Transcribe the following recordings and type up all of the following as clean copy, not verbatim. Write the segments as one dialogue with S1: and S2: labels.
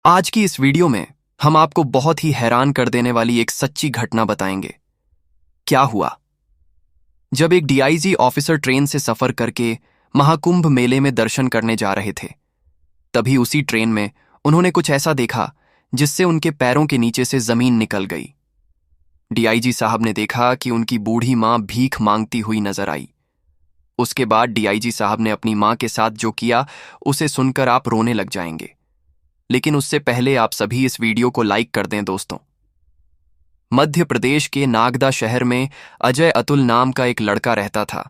S1: आज की इस वीडियो में हम आपको बहुत ही हैरान कर देने वाली एक सच्ची घटना बताएंगे। क्या हुआ जब एक डीआईजी ऑफिसर ट्रेन से सफर करके महाकुंभ मेले में दर्शन करने जा रहे थे। तभी उसी ट्रेन में उन्होंने कुछ ऐसा देखा जिससे उनके पैरों के नीचे से जमीन निकल गई। डीआईजी साहब ने देखा कि उनकी बूढ़ी मां भीख मांगती हुई नजर आई। उसके बाद डीआईजी साहब ने अपनी मां के साथ जो किया उसे सुनकर आप रोने लग जाएंगे। लेकिन उससे पहले आप सभी इस वीडियो को लाइक कर दें दोस्तों। मध्य प्रदेश के नागदा शहर में अजय अतुल नाम का एक लड़का रहता था।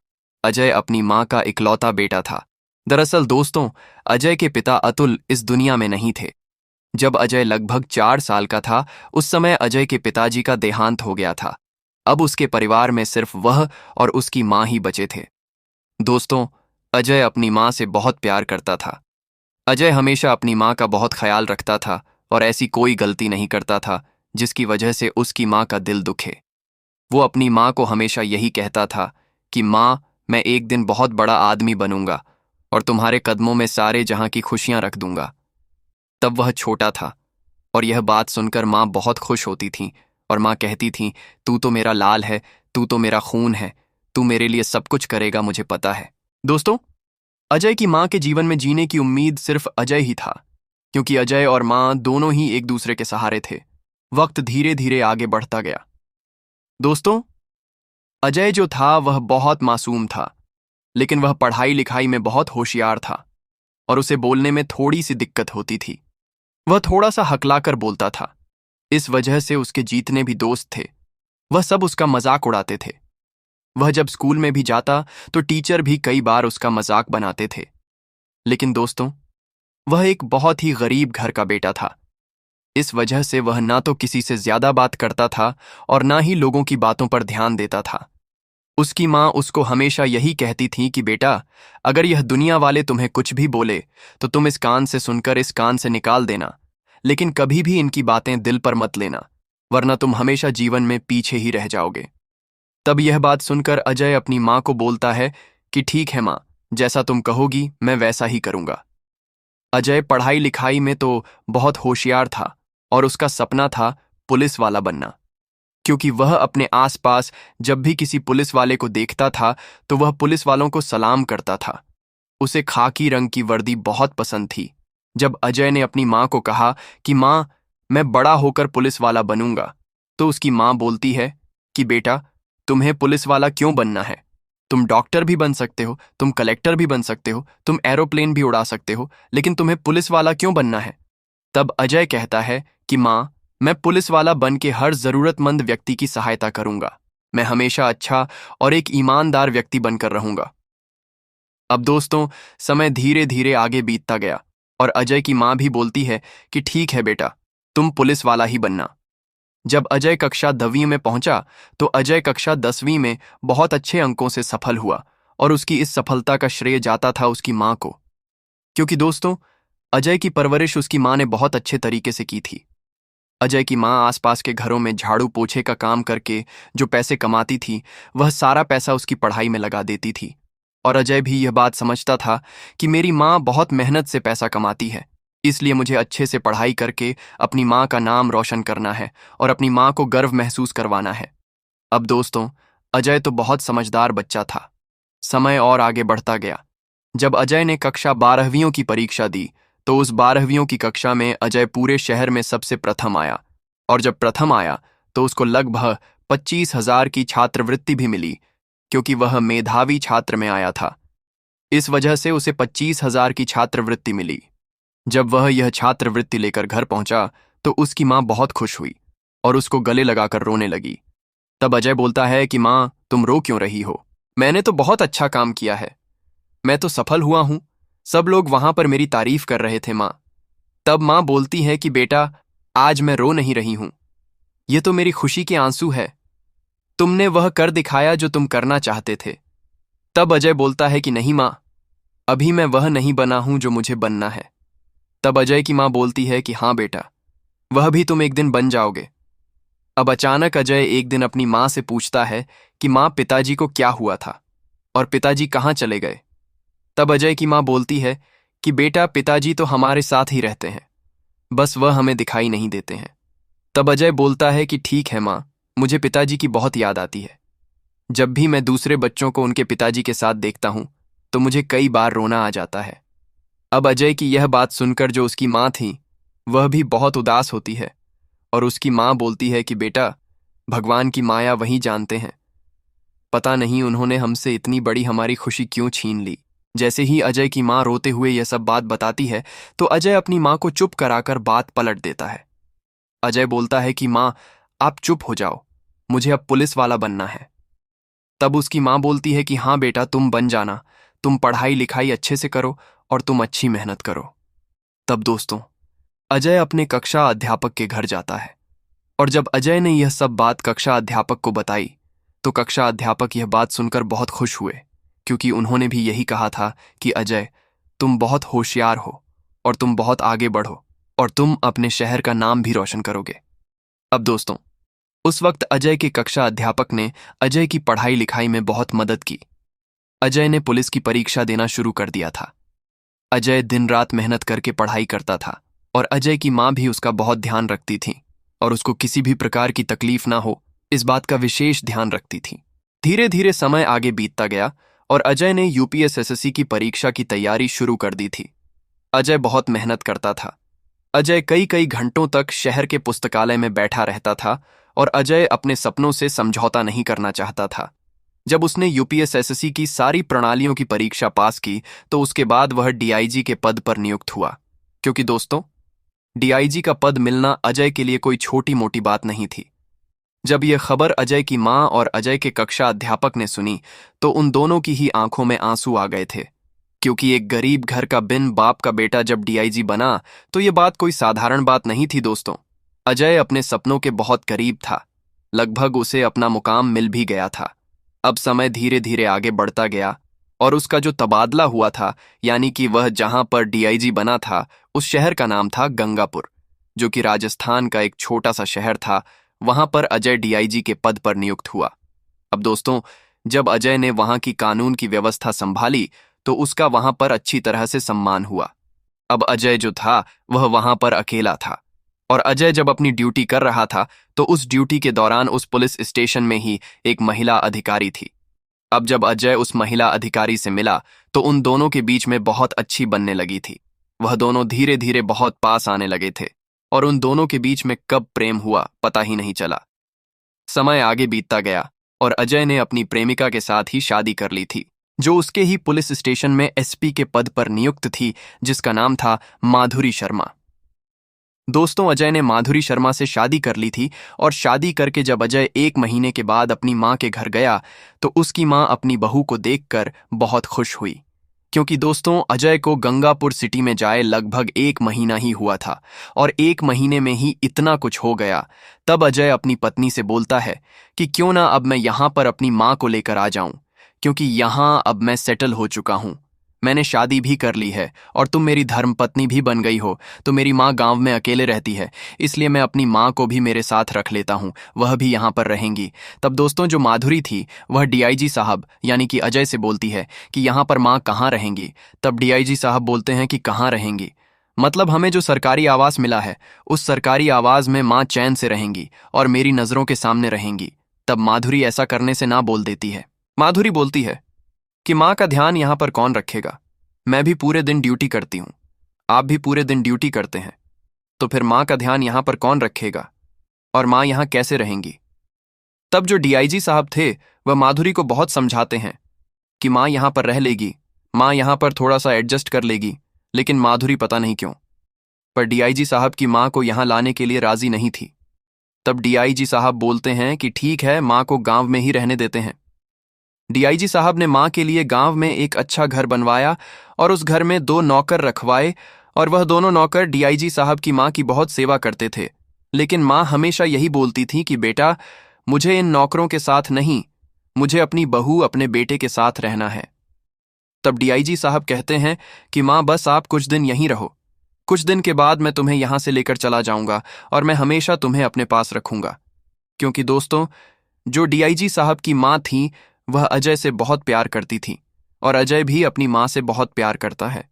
S1: अजय अपनी मां का इकलौता बेटा था। दरअसल दोस्तों, अजय के पिता अतुल इस दुनिया में नहीं थे। जब अजय लगभग 4 साल का था उस समय अजय के पिताजी का देहांत हो गया था। अब उसके परिवार में सिर्फ वह और उसकी मां ही बचे थे। दोस्तों, अजय अपनी मां से बहुत प्यार करता था। अजय हमेशा अपनी मां का बहुत ख्याल रखता था और ऐसी कोई गलती नहीं करता था जिसकी वजह से उसकी मां का दिल दुखे। वो अपनी मां को हमेशा यही कहता था कि मां, मैं एक दिन बहुत बड़ा आदमी बनूंगा और तुम्हारे कदमों में सारे जहां की खुशियां रख दूंगा। तब वह छोटा था और यह बात सुनकर मां बहुत खुश होती थी और मां कहती थी, तू तो मेरा लाल है, तू तो मेरा खून है, तू मेरे लिए सब कुछ करेगा, मुझे पता है। दोस्तों, अजय की मां के जीवन में जीने की उम्मीद सिर्फ अजय ही था, क्योंकि अजय और मां दोनों ही एक दूसरे के सहारे थे। वक्त धीरे धीरे आगे बढ़ता गया। दोस्तों, अजय जो था वह बहुत मासूम था, लेकिन वह पढ़ाई लिखाई में बहुत होशियार था और उसे बोलने में थोड़ी सी दिक्कत होती थी। वह थोड़ा सा हकलाकर बोलता था। इस वजह से उसके जीतने भी दोस्त थे। वह सब उसका मजाक उड़ाते थे। वह जब स्कूल में भी जाता तो टीचर भी कई बार उसका मजाक बनाते थे। लेकिन दोस्तों, वह एक बहुत ही गरीब घर का बेटा था। इस वजह से वह ना तो किसी से ज्यादा बात करता था और ना ही लोगों की बातों पर ध्यान देता था। उसकी मां उसको हमेशा यही कहती थी कि बेटा, अगर यह दुनिया वाले तुम्हें कुछ भी बोले तो तुम इस कान से सुनकर इस कान से निकाल देना, लेकिन कभी भी इनकी बातें दिल पर मत लेना, वरना तुम हमेशा जीवन में पीछे ही रह जाओगे। तब यह बात सुनकर अजय अपनी मां को बोलता है कि ठीक है मां, जैसा तुम कहोगी मैं वैसा ही करूंगा। अजय पढ़ाई लिखाई में तो बहुत होशियार था और उसका सपना था पुलिस वाला बनना, क्योंकि वह अपने आसपास जब भी किसी पुलिस वाले को देखता था तो वह पुलिस वालों को सलाम करता था। उसे खाकी रंग की वर्दी बहुत पसंद थी। जब अजय ने अपनी मां को कहा कि मां, मैं बड़ा होकर पुलिस वाला बनूंगा, तो उसकी मां बोलती है कि बेटा, तुम्हें पुलिस वाला क्यों बनना है? तुम डॉक्टर भी बन सकते हो, तुम कलेक्टर भी बन सकते हो, तुम एरोप्लेन भी उड़ा सकते हो, लेकिन तुम्हें पुलिस वाला क्यों बनना है? तब अजय कहता है कि मां, मैं पुलिस वाला बन के हर जरूरतमंद व्यक्ति की सहायता करूंगा। मैं हमेशा अच्छा और एक ईमानदार व्यक्ति बनकर रहूंगा। अब दोस्तों, समय धीरे धीरे आगे बीतता गया और अजय की मां भी बोलती है कि ठीक है बेटा, तुम पुलिस वाला ही बनना। जब अजय कक्षा 10वीं में पहुंचा तो अजय कक्षा 10वीं में बहुत अच्छे अंकों से सफल हुआ और उसकी इस सफलता का श्रेय जाता था उसकी मां को। क्योंकि दोस्तों, अजय की परवरिश उसकी मां ने बहुत अच्छे तरीके से की थी। अजय की मां आसपास के घरों में झाड़ू पोछे का काम करके जो पैसे कमाती थी, वह सारा पैसा उसकी पढ़ाई में लगा देती थी। और अजय भी यह बात समझता था कि मेरी मां बहुत मेहनत से पैसा कमाती है, इसलिए मुझे अच्छे से पढ़ाई करके अपनी मां का नाम रोशन करना है और अपनी मां को गर्व महसूस करवाना है। अब दोस्तों, अजय तो बहुत समझदार बच्चा था। समय और आगे बढ़ता गया। जब अजय ने कक्षा 12वीं की परीक्षा दी तो उस 12वीं की कक्षा में अजय पूरे शहर में सबसे प्रथम आया। और जब प्रथम आया तो उसको लगभग 25,000 की छात्रवृत्ति भी मिली, क्योंकि वह मेधावी छात्र में आया था। इस वजह से उसे 25,000 की छात्रवृत्ति मिली। जब वह यह छात्रवृत्ति लेकर घर पहुंचा तो उसकी मां बहुत खुश हुई और उसको गले लगाकर रोने लगी। तब अजय बोलता है कि मां, तुम रो क्यों रही हो? मैंने तो बहुत अच्छा काम किया है, मैं तो सफल हुआ हूं, सब लोग वहां पर मेरी तारीफ कर रहे थे मां। तब मां बोलती है कि बेटा, आज मैं रो नहीं रही हूं, ये तो मेरी खुशी के आंसू है। तुमने वह कर दिखाया जो तुम करना चाहते थे। तब अजय बोलता है कि नहीं मां, अभी मैं वह नहीं बना हूं जो मुझे बनना है। तब अजय की मां बोलती है कि हाँ बेटा, वह भी तुम एक दिन बन जाओगे। अब अचानक अजय एक दिन अपनी मां से पूछता है कि मां, पिताजी को क्या हुआ था और पिताजी कहाँ चले गए? तब अजय की मां बोलती है कि बेटा, पिताजी तो हमारे साथ ही रहते हैं, बस वह हमें दिखाई नहीं देते हैं। तब अजय बोलता है कि ठीक है माँ, मुझे पिताजी की बहुत याद आती है। जब भी मैं दूसरे बच्चों को उनके पिताजी के साथ देखता हूं तो मुझे कई बार रोना आ जाता है। अब अजय की यह बात सुनकर जो उसकी माँ थी वह भी बहुत उदास होती है और उसकी माँ बोलती है कि बेटा, भगवान की माया वही जानते हैं, पता नहीं उन्होंने हमसे इतनी बड़ी हमारी खुशी क्यों छीन ली। जैसे ही अजय की माँ रोते हुए यह सब बात बताती है तो अजय अपनी माँ को चुप कराकर बात पलट देता है। अजय बोलता है कि माँ, आप चुप हो जाओ, मुझे अब पुलिस वाला बनना है। तब उसकी माँ बोलती है कि हाँ बेटा, तुम बन जाना, तुम पढ़ाई लिखाई अच्छे से करो और तुम अच्छी मेहनत करो। तब दोस्तों, अजय अपने कक्षा अध्यापक के घर जाता है और जब अजय ने यह सब बात कक्षा अध्यापक को बताई तो कक्षा अध्यापक यह बात सुनकर बहुत खुश हुए, क्योंकि उन्होंने भी यही कहा था कि अजय, तुम बहुत होशियार हो और तुम बहुत आगे बढ़ो और तुम अपने शहर का नाम भी रोशन करोगे। अब दोस्तों, उस वक्त अजय के कक्षा अध्यापक ने अजय की पढ़ाई लिखाई में बहुत मदद की। अजय ने पुलिस की परीक्षा देना शुरू कर दिया था। अजय दिन रात मेहनत करके पढ़ाई करता था और अजय की माँ भी उसका बहुत ध्यान रखती थी और उसको किसी भी प्रकार की तकलीफ ना हो इस बात का विशेष ध्यान रखती थी। धीरे धीरे समय आगे बीतता गया और अजय ने यूपीएसएससी की परीक्षा की तैयारी शुरू कर दी थी। अजय बहुत मेहनत करता था। अजय कई कई घंटों तक शहर के पुस्तकालय में बैठा रहता था और अजय अपने सपनों से समझौता नहीं करना चाहता था। जब उसने यूपीएसएससी की सारी प्रणालियों की परीक्षा पास की तो उसके बाद वह डीआईजी के पद पर नियुक्त हुआ, क्योंकि दोस्तों, डीआईजी का पद मिलना अजय के लिए कोई छोटी मोटी बात नहीं थी। जब यह खबर अजय की माँ और अजय के कक्षा अध्यापक ने सुनी तो उन दोनों की ही आंखों में आंसू आ गए थे, क्योंकि एक गरीब घर का बिन बाप का बेटा जब डीआईजी बना तो यह बात कोई साधारण बात नहीं थी दोस्तों। अजय अपने सपनों के बहुत करीब था, लगभग उसे अपना मुकाम मिल भी गया था। अब समय धीरे धीरे आगे बढ़ता गया और उसका जो तबादला हुआ था, यानी कि वह जहां पर डीआईजी बना था उस शहर का नाम था गंगापुर, जो कि राजस्थान का एक छोटा सा शहर था। वहां पर अजय डीआईजी के पद पर नियुक्त हुआ। अब दोस्तों, जब अजय ने वहां की कानून की व्यवस्था संभाली तो उसका वहां पर अच्छी तरह से सम्मान हुआ। अब अजय जो था वह वहां पर अकेला था और अजय जब अपनी ड्यूटी कर रहा था तो उस ड्यूटी के दौरान उस पुलिस स्टेशन में ही एक महिला अधिकारी थी। अब जब अजय उस महिला अधिकारी से मिला तो उन दोनों के बीच में बहुत अच्छी बनने लगी थी। वह दोनों धीरे धीरे बहुत पास आने लगे थे और उन दोनों के बीच में कब प्रेम हुआ पता ही नहीं चला। समय आगे बीतता गया और अजय ने अपनी प्रेमिका के साथ ही शादी कर ली थी, जो उसके ही पुलिस स्टेशन में एसपी के पद पर नियुक्त थी, जिसका नाम था माधुरी शर्मा। दोस्तों, अजय ने माधुरी शर्मा से शादी कर ली थी और शादी करके जब अजय 1 महीने के बाद अपनी माँ के घर गया तो उसकी माँ अपनी बहू को देखकर बहुत खुश हुई, क्योंकि दोस्तों, अजय को गंगापुर सिटी में जाए लगभग 1 महीना ही हुआ था और 1 महीने में ही इतना कुछ हो गया। तब अजय अपनी पत्नी से बोलता है कि क्यों ना अब मैं यहाँ पर अपनी माँ को लेकर आ जाऊं, क्योंकि यहाँ अब मैं सेटल हो चुका हूँ, मैंने शादी भी कर ली है और तुम मेरी धर्मपत्नी भी बन गई हो, तो मेरी माँ गांव में अकेले रहती है, इसलिए मैं अपनी माँ को भी मेरे साथ रख लेता हूँ, वह भी यहाँ पर रहेंगी। तब दोस्तों, जो माधुरी थी वह डीआईजी साहब यानी कि अजय से बोलती है कि यहाँ पर माँ कहाँ रहेंगी। तब डीआईजी साहब बोलते हैं कि कहाँ रहेंगी, मतलब हमें जो सरकारी आवास मिला है उस सरकारी आवास में माँ चैन से रहेंगी और मेरी नज़रों के सामने रहेंगी। तब माधुरी ऐसा करने से ना बोल देती है। माधुरी बोलती है कि माँ का ध्यान यहाँ पर कौन रखेगा, मैं भी पूरे दिन ड्यूटी करती हूँ, आप भी पूरे दिन ड्यूटी करते हैं, तो फिर माँ का ध्यान यहाँ पर कौन रखेगा और माँ यहाँ कैसे रहेंगी। तब जो डीआईजी साहब थे वह माधुरी को बहुत समझाते हैं कि माँ यहाँ पर रह लेगी, माँ यहाँ पर थोड़ा सा एडजस्ट कर लेगी, लेकिन माधुरी पता नहीं क्यों पर डीआईजी साहब की माँ को यहाँ लाने के लिए राजी नहीं थी। तब डीआईजी साहब बोलते हैं कि ठीक है, माँ को गांव में ही रहने देते हैं। डीआईजी साहब ने माँ के लिए गांव में एक अच्छा घर बनवाया और उस घर में 2 नौकर रखवाए और वह दोनों नौकर डीआईजी साहब की माँ की बहुत सेवा करते थे, लेकिन माँ हमेशा यही बोलती थी कि बेटा, मुझे इन नौकरों के साथ नहीं, मुझे अपनी बहू अपने बेटे के साथ रहना है। तब डीआईजी साहब कहते हैं कि माँ, बस आप कुछ दिन यहीं रहो, कुछ दिन के बाद मैं तुम्हें यहाँ से लेकर चला जाऊंगा और मैं हमेशा तुम्हें अपने पास रखूंगा। क्योंकि दोस्तों, जो डीआईजी साहब की माँ थी वह अजय से बहुत प्यार करती थी और अजय भी अपनी माँ से बहुत प्यार करता है।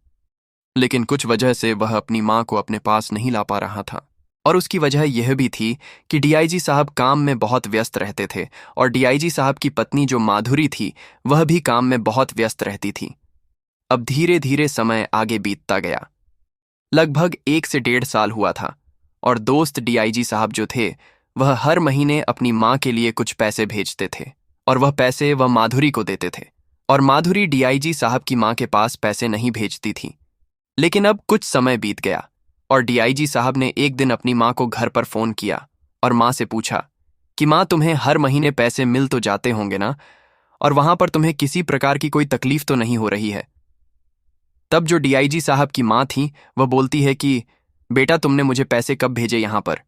S1: लेकिन कुछ वजह से वह अपनी माँ को अपने पास नहीं ला पा रहा था। और उसकी वजह यह भी थी कि डीआईजी साहब काम में बहुत व्यस्त रहते थे और डीआईजी साहब की पत्नी जो माधुरी थी वह भी काम में बहुत व्यस्त रहती थी। अब धीरे धीरे समय आगे बीतता गया। लगभग 1 से 1.5 साल हुआ था और दोस्त डीआईजी साहब जो थे वह हर महीने अपनी माँ के लिए कुछ पैसे भेजते थे और वह पैसे वह माधुरी को देते थे और माधुरी डीआईजी साहब की माँ के पास पैसे नहीं भेजती थी। लेकिन अब कुछ समय बीत गया और डीआईजी साहब ने एक दिन अपनी माँ को घर पर फोन किया और माँ से पूछा कि माँ, तुम्हें हर महीने पैसे मिल तो जाते होंगे ना, और वहां पर तुम्हें किसी प्रकार की कोई तकलीफ तो नहीं हो रही है। तब जो डीआईजी साहब की माँ थी वह बोलती है कि बेटा, तुमने मुझे पैसे कब भेजे यहाँ पर,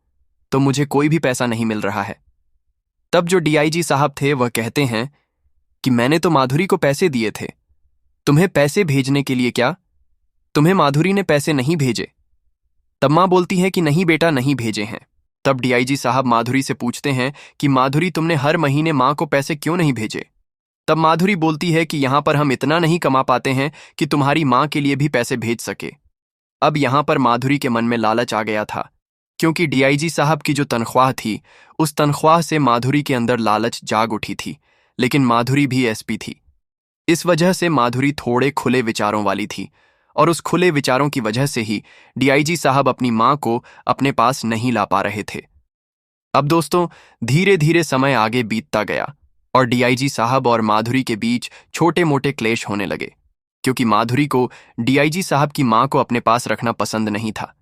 S1: तो मुझे कोई भी पैसा नहीं मिल रहा है। तब जो डीआईजी साहब थे वह कहते हैं कि मैंने तो माधुरी को पैसे दिए थे, तुम्हें पैसे भेजने के लिए क्या, तुम्हें माधुरी ने पैसे नहीं भेजे। तब माँ बोलती है कि नहीं बेटा, नहीं भेजे हैं। तब डीआईजी साहब माधुरी से पूछते हैं कि माधुरी, तुमने हर महीने माँ को पैसे क्यों नहीं भेजे। तब माधुरी बोलती है कि यहां पर हम इतना नहीं कमा पाते हैं कि तुम्हारी माँ के लिए भी पैसे भेज सके। अब यहां पर माधुरी के मन में लालच आ गया था, क्योंकि डीआईजी साहब की जो तनख्वाह थी उस तनख्वाह से माधुरी के अंदर लालच जाग उठी थी। लेकिन माधुरी भी एसपी थी, इस वजह से माधुरी थोड़े खुले विचारों वाली थी और उस खुले विचारों की वजह से ही डीआईजी साहब अपनी माँ को अपने पास नहीं ला पा रहे थे। अब दोस्तों, धीरे धीरे समय आगे बीतता गया और डीआईजी साहब और माधुरी के बीच छोटे मोटे क्लेश होने लगे, क्योंकि माधुरी को डीआईजी साहब की माँ को अपने पास रखना पसंद नहीं था।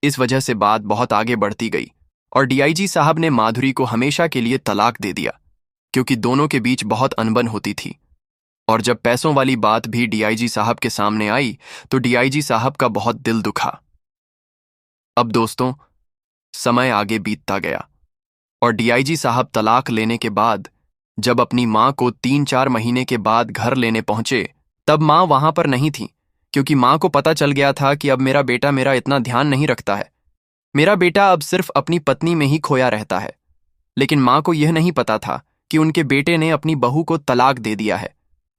S1: इस वजह से बात बहुत आगे बढ़ती गई और डीआईजी साहब ने माधुरी को हमेशा के लिए तलाक दे दिया, क्योंकि दोनों के बीच बहुत अनबन होती थी। और जब पैसों वाली बात भी डीआईजी साहब के सामने आई तो डीआईजी साहब का बहुत दिल दुखा। अब दोस्तों, समय आगे बीतता गया और डीआईजी साहब तलाक लेने के बाद जब अपनी माँ को 3-4 महीने के बाद घर लेने पहुंचे, तब माँ वहां पर नहीं थी, क्योंकि माँ को पता चल गया था कि अब मेरा बेटा मेरा इतना ध्यान नहीं रखता है, मेरा बेटा अब सिर्फ अपनी पत्नी में ही खोया रहता है। लेकिन माँ को यह नहीं पता था कि उनके बेटे ने अपनी बहू को तलाक दे दिया है,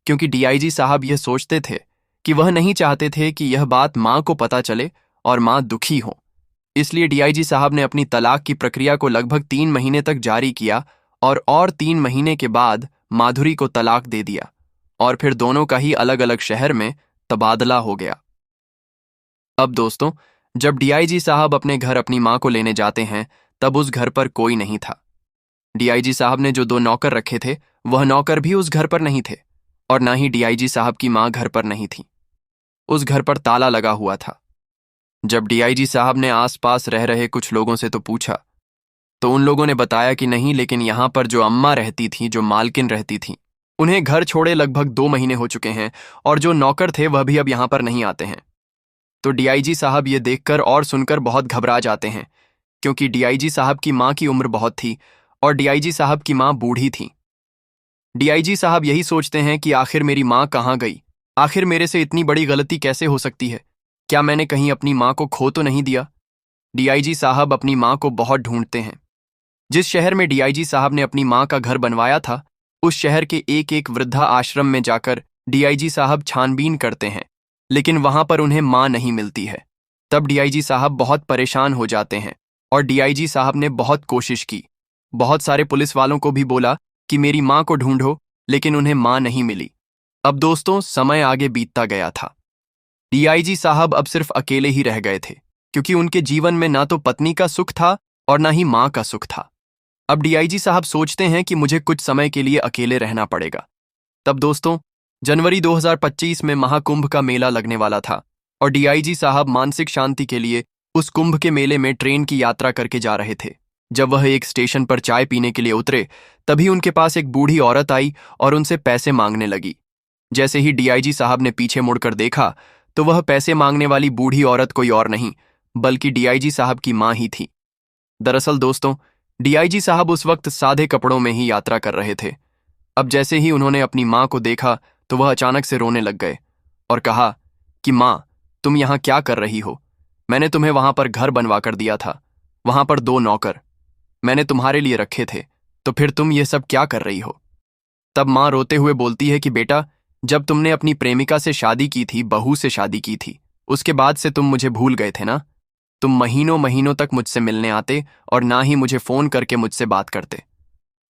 S1: क्योंकि डीआईजी साहब यह सोचते थे कि वह नहीं चाहते थे कि यह बात माँ को पता चले और माँ दुखी हो। इसलिए डीआईजी साहब ने अपनी तलाक की प्रक्रिया को लगभग 3 महीने तक जारी किया और 3 महीने के बाद माधुरी को तलाक दे दिया और फिर दोनों का ही अलग अलग शहर में तबादला हो गया। अब दोस्तों, जब डीआईजी साहब अपने घर अपनी माँ को लेने जाते हैं तब उस घर पर कोई नहीं था। डीआईजी साहब ने जो 2 नौकर रखे थे वह नौकर भी उस घर पर नहीं थे और ना ही डीआईजी साहब की माँ घर पर नहीं थी। उस घर पर ताला लगा हुआ था। जब डीआईजी साहब ने आसपास रह रहे कुछ लोगों से तो पूछा, तो उन लोगों ने बताया कि नहीं, लेकिन यहाँ पर जो अम्मा रहती थी, जो मालकिन रहती थी, उन्हें घर छोड़े लगभग 2 महीने हो चुके हैं और जो नौकर थे वह भी अब यहाँ पर नहीं आते हैं। तो डीआईजी साहब ये देखकर और सुनकर बहुत घबरा जाते हैं, क्योंकि डीआईजी साहब की माँ की उम्र बहुत थी और डीआईजी साहब की माँ बूढ़ी थी। डीआईजी साहब यही सोचते हैं कि आखिर मेरी माँ कहाँ गई, आखिर मेरे से इतनी बड़ी गलती कैसे हो सकती है, क्या मैंने कहीं अपनी माँ को खो तो नहीं दिया। डीआईजी साहब अपनी माँ को बहुत ढूंढते हैं। जिस शहर में डीआईजी साहब ने अपनी माँ का घर बनवाया था, उस शहर के एक एक वृद्धा आश्रम में जाकर डीआईजी साहब छानबीन करते हैं, लेकिन वहां पर उन्हें माँ नहीं मिलती है। तब डीआईजी साहब बहुत परेशान हो जाते हैं और डीआईजी साहब ने बहुत कोशिश की, बहुत सारे पुलिस वालों को भी बोला कि मेरी माँ को ढूंढो, लेकिन उन्हें माँ नहीं मिली। अब दोस्तों, समय आगे बीतता गया था। डीआईजी साहब अब सिर्फ अकेले ही रह गए थे, क्योंकि उनके जीवन में ना तो पत्नी का सुख था और ना ही माँ का सुख था। अब डीआईजी साहब सोचते हैं कि मुझे कुछ समय के लिए अकेले रहना पड़ेगा। तब दोस्तों, जनवरी 2025 में महाकुंभ का मेला लगने वाला था और डीआईजी साहब मानसिक शांति के लिए उस कुंभ के मेले में ट्रेन की यात्रा करके जा रहे थे। जब वह एक स्टेशन पर चाय पीने के लिए उतरे, तभी उनके पास एक बूढ़ी औरत आई और उनसे पैसे मांगने लगी। जैसे ही डीआईजी साहब ने पीछे मुड़कर देखा तो वह पैसे मांगने वाली बूढ़ी औरत कोई और नहीं बल्कि डीआईजी साहब की माँ ही थी। दरअसल दोस्तों, डीआईजी साहब उस वक्त सादे कपड़ों में ही यात्रा कर रहे थे। अब जैसे ही उन्होंने अपनी माँ को देखा तो वह अचानक से रोने लग गए और कहा कि माँ, तुम यहाँ क्या कर रही हो, मैंने तुम्हें वहां पर घर बनवा कर दिया था, वहां पर 2 नौकर मैंने तुम्हारे लिए रखे थे, तो फिर तुम ये सब क्या कर रही हो। तब माँ रोते हुए बोलती है कि बेटा, जब तुमने अपनी प्रेमिका से शादी की थी, बहू से शादी की थी, उसके बाद से तुम मुझे भूल गए थे ना। तुम महीनों महीनों तक मुझसे मिलने आते और ना ही मुझे फोन करके मुझसे बात करते।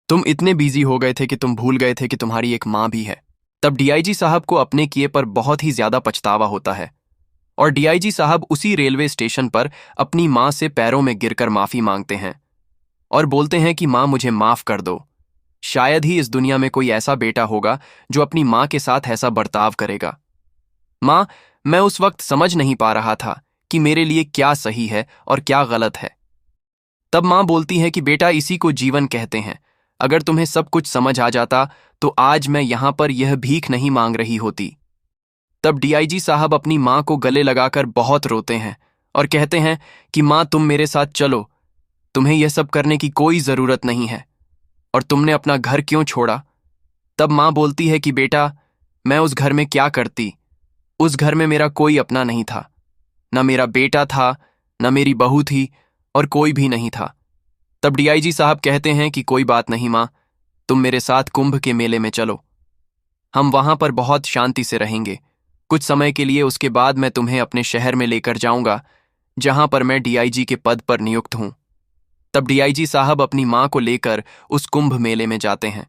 S1: तुम इतने बिजी हो गए थे कि तुम भूल गए थे कि तुम्हारी एक माँ भी है। तब डीआईजी साहब को अपने किए पर बहुत ही ज्यादा पछतावा होता है और डीआईजी साहब उसी रेलवे स्टेशन पर अपनी माँ से पैरों में गिरकर माफी मांगते हैं और बोलते हैं कि माँ मुझे माफ कर दो। शायद ही इस दुनिया में कोई ऐसा बेटा होगा जो अपनी माँ के साथ ऐसा बर्ताव करेगा। माँ, मैं उस वक्त समझ नहीं पा रहा था कि मेरे लिए क्या सही है और क्या गलत है। तब माँ बोलती है कि बेटा, इसी को जीवन कहते हैं। अगर तुम्हें सब कुछ समझ आ जाता तो आज मैं यहां पर यह भीख नहीं मांग रही होती। तब डीआईजी साहब अपनी माँ को गले लगाकर बहुत रोते हैं और कहते हैं कि माँ, तुम मेरे साथ चलो, तुम्हें यह सब करने की कोई जरूरत नहीं है। और तुमने अपना घर क्यों छोड़ा? तब माँ बोलती है कि बेटा, मैं उस घर में क्या करती? उस घर में मेरा कोई अपना नहीं था, न मेरा बेटा था, न मेरी बहू थी और कोई भी नहीं था। तब डीआईजी साहब कहते हैं कि कोई बात नहीं माँ, तुम मेरे साथ कुंभ के मेले में चलो। हम वहां पर बहुत शांति से रहेंगे कुछ समय के लिए। उसके बाद मैं तुम्हें अपने शहर में लेकर जाऊंगा जहां पर मैं डीआईजी के पद पर नियुक्त हूं। तब डीआईजी साहब अपनी माँ को लेकर उस कुंभ मेले में जाते हैं।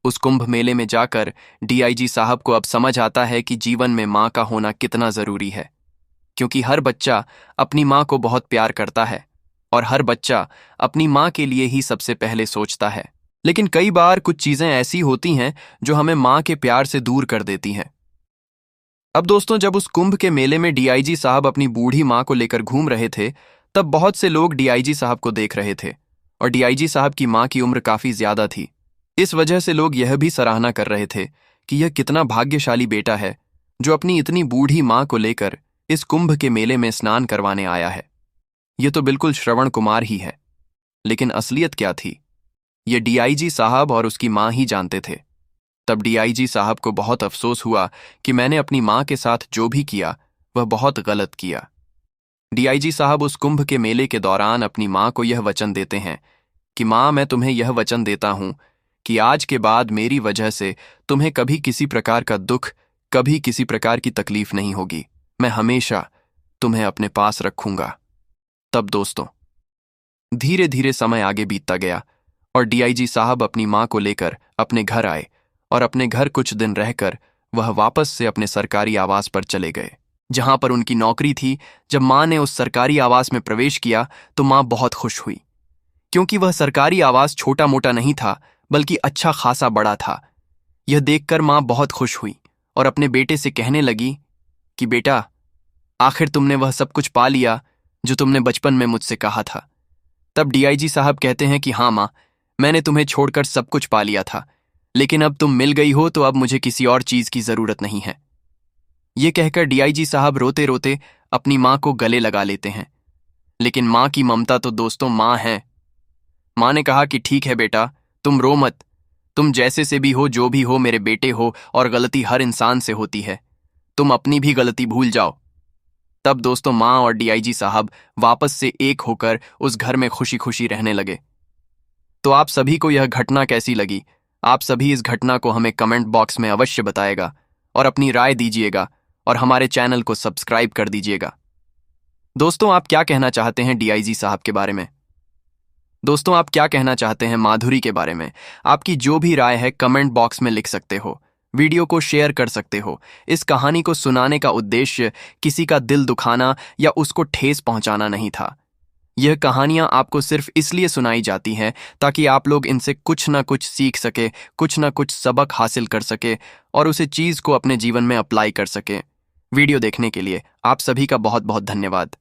S1: उस कुंभ मेले में जाकर डीआईजी साहब को अब समझ आता है कि जीवन में माँ का होना कितना जरूरी है, क्योंकि हर बच्चा अपनी माँ को बहुत प्यार करता है और हर बच्चा अपनी माँ के लिए ही सबसे पहले सोचता है। लेकिन कई बार कुछ चीजें ऐसी होती हैं जो हमें माँ के प्यार से दूर कर देती हैं। अब दोस्तों, जब उस कुंभ के मेले में डीआईजी साहब अपनी बूढ़ी माँ को लेकर घूम रहे थे, तब बहुत से लोग डीआईजी साहब को देख रहे थे और डीआईजी साहब की माँ की उम्र काफी ज्यादा थी। इस वजह से लोग यह भी सराहना कर रहे थे कि यह कितना भाग्यशाली बेटा है जो अपनी इतनी बूढ़ी माँ को लेकर इस कुंभ के मेले में स्नान करवाने आया है। ये तो बिल्कुल श्रवण कुमार ही है, लेकिन असलियत क्या थी ये डीआईजी साहब और उसकी माँ ही जानते थे। तब डीआईजी साहब को बहुत अफसोस हुआ कि मैंने अपनी माँ के साथ जो भी किया वह बहुत गलत किया। डीआईजी साहब उस कुंभ के मेले के दौरान अपनी माँ को यह वचन देते हैं कि माँ, मैं तुम्हें यह वचन देता हूं कि आज के बाद मेरी वजह से तुम्हें कभी किसी प्रकार का दुख, कभी किसी प्रकार की तकलीफ नहीं होगी। मैं हमेशा तुम्हें अपने पास रखूंगा। तब दोस्तों, धीरे धीरे समय आगे बीतता गया और डीआईजी साहब अपनी माँ को लेकर अपने घर आए और अपने घर कुछ दिन रहकर वह वापस से अपने सरकारी आवास पर चले गए जहां पर उनकी नौकरी थी। जब माँ ने उस सरकारी आवास में प्रवेश किया तो माँ बहुत खुश हुई, क्योंकि वह सरकारी आवास छोटा मोटा नहीं था बल्कि अच्छा खासा बड़ा था। यह देखकर माँ बहुत खुश हुई और अपने बेटे से कहने लगी कि बेटा, आखिर तुमने वह सब कुछ पा लिया जो तुमने बचपन में मुझसे कहा था। तब डीआईजी साहब कहते हैं कि हाँ माँ, मैंने तुम्हें छोड़कर सब कुछ पा लिया था, लेकिन अब तुम मिल गई हो तो अब मुझे किसी और चीज की जरूरत नहीं है। ये कहकर डीआईजी साहब रोते रोते अपनी माँ को गले लगा लेते हैं। लेकिन माँ की ममता तो दोस्तों माँ है। माँ ने कहा कि ठीक है बेटा, तुम रो मत, तुम जैसे से भी हो, जो भी हो, मेरे बेटे हो और गलती हर इंसान से होती है, तुम अपनी भी गलती भूल जाओ। तब दोस्तों माँ और डीआईजी साहब वापस से एक होकर उस घर में खुशी खुशी रहने लगे। तो आप सभी को यह घटना कैसी लगी? आप सभी इस घटना को हमें कमेंट बॉक्स में अवश्य बताएगा और अपनी राय दीजिएगा और हमारे चैनल को सब्सक्राइब कर दीजिएगा। दोस्तों, आप क्या कहना चाहते हैं डीआईजी साहब के बारे में? दोस्तों, आप क्या कहना चाहते हैं माधुरी के बारे में? आपकी जो भी राय है कमेंट बॉक्स में लिख सकते हो, वीडियो को शेयर कर सकते हो। इस कहानी को सुनाने का उद्देश्य किसी का दिल दुखाना या उसको ठेस पहुंचाना नहीं था। यह कहानियां आपको सिर्फ इसलिए सुनाई जाती हैं ताकि आप लोग इनसे कुछ ना कुछ सीख सके, कुछ ना कुछ सबक हासिल कर सके और उसे चीज को अपने जीवन में अप्लाई कर सके। वीडियो देखने के लिए आप सभी का बहुत बहुत धन्यवाद।